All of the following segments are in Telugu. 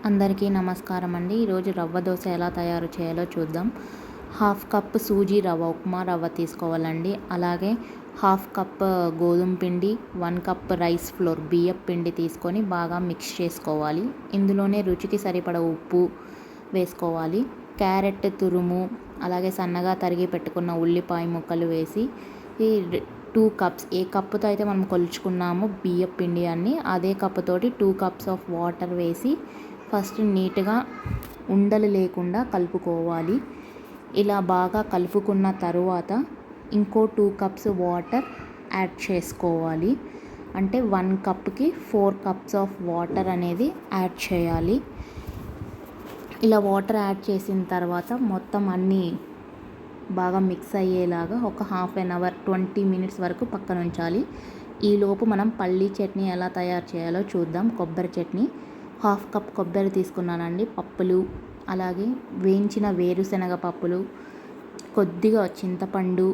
అందరికీ నమస్కారం అండి. ఈరోజు రవ్వ దోశ ఎలా తయారు చేయాలో చూద్దాం. హాఫ్ కప్ సూజీ రవ్వ, ఉప్మా రవ్వ తీసుకోవాలండి. అలాగే హాఫ్ కప్ గోధుమ పిండి, 1 కప్ రైస్ ఫ్లోర్ బియ్యపు పిండి తీసుకొని బాగా మిక్స్ చేసుకోవాలి. ఇందులోనే రుచికి సరిపడ ఉప్పు వేసుకోవాలి. క్యారెట్ తురుము, అలాగే సన్నగా తరిగి పెట్టుకున్న ఉల్లిపాయ ముక్కలు వేసి ఈ 2 కప్స్, ఏ కప్పుతో అయితే మనం కొలుచుకున్నామో బియ్యపు పిండి అన్ని అదే కప్పుతోటి 2 కప్స్ ఆఫ్ వాటర్ వేసి ఫస్ట్ నీట్గా ఉండలు లేకుండా కలుపుకోవాలి. ఇలా బాగా కలుపుకున్న తరువాత ఇంకో 2 కప్స్ వాటర్ యాడ్ చేసుకోవాలి. అంటే 1 కప్కి 4 కప్స్ ఆఫ్ వాటర్ అనేది యాడ్ చేయాలి. ఇలా వాటర్ యాడ్ చేసిన తర్వాత మొత్తం అన్నీ బాగా మిక్స్ అయ్యేలాగా ఒక హాఫ్ అన్ అవర్ 20 మినిట్స్ వరకు పక్కన ఉంచాలి. ఈలోపు మనం పల్లీ చట్నీ ఎలా తయారు చేయాలో చూద్దాం. కొబ్బరి చట్నీ, హాఫ్ కప్ కొబ్బరి తీసుకున్నానండి. పప్పులు, అలాగే వేయించిన వేరుశనగ పప్పులు, కొద్దిగా చింతపండు,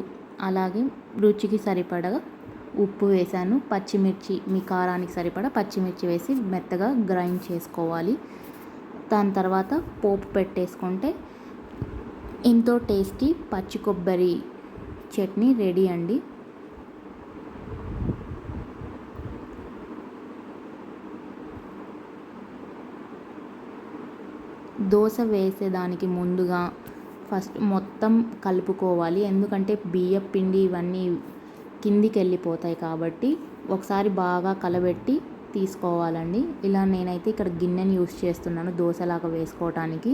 అలాగే రుచికి సరిపడగా ఉప్పు వేసాను. పచ్చిమిర్చి, మీ కారానికి సరిపడా పచ్చిమిర్చి వేసి మెత్తగా గ్రైండ్ చేసుకోవాలి. దాని తర్వాత పోపు పెట్టేసుకుంటే ఎంతో టేస్టీ పచ్చి కొబ్బరి చట్నీ రెడీ అండి. దోశ వేసేదానికి ముందుగా ఫస్ట్ మొత్తం కలుపుకోవాలి. ఎందుకంటే బియ్యపు పిండి ఇవన్నీ కిందికి వెళ్ళిపోతాయి కాబట్టి ఒకసారి బాగా కలబెట్టి తీసుకోవాలండి. ఇలా నేనైతే ఇక్కడ గిన్నెని యూస్ చేస్తున్నాను దోశలాగా వేసుకోవటానికి.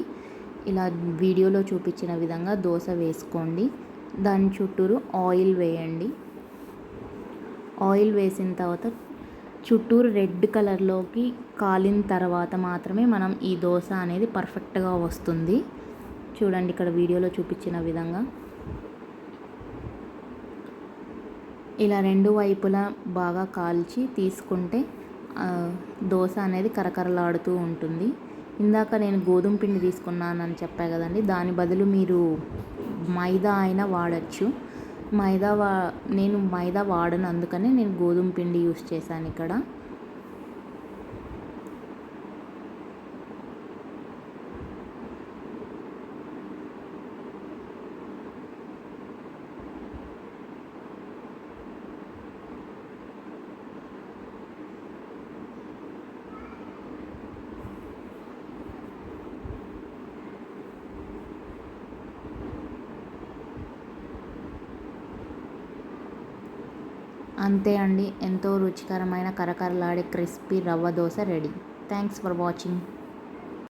ఇలా వీడియోలో చూపించిన విధంగా దోశ వేసుకోండి. దాని చుట్టూరు ఆయిల్ వేయండి. ఆయిల్ వేసిన తర్వాత చుట్టూరు రెడ్ కలర్లోకి కాలిన తర్వాత మాత్రమే మనం ఈ దోశ అనేది పర్ఫెక్ట్గా వస్తుంది. చూడండి ఇక్కడ వీడియోలో చూపించిన విధంగా. ఇలా రెండు వైపులా బాగా కాల్చి తీసుకుంటే దోశ అనేది కరకరలాడుతూ ఉంటుంది. ఇందాక నేను గోధుమ పిండి తీసుకున్నానని చెప్పా కదండి, దాని బదులు మీరు మైదా అయినా వాడచ్చు. నేను మైదా వాడను, అందుకని నేను గోధుమ పిండి యూస్ చేశాను ఇక్కడ. అంతే అండి, ఎంతో రుచికరమైన కరకరలాడే crispy rava dosa ready. Thanks for watching.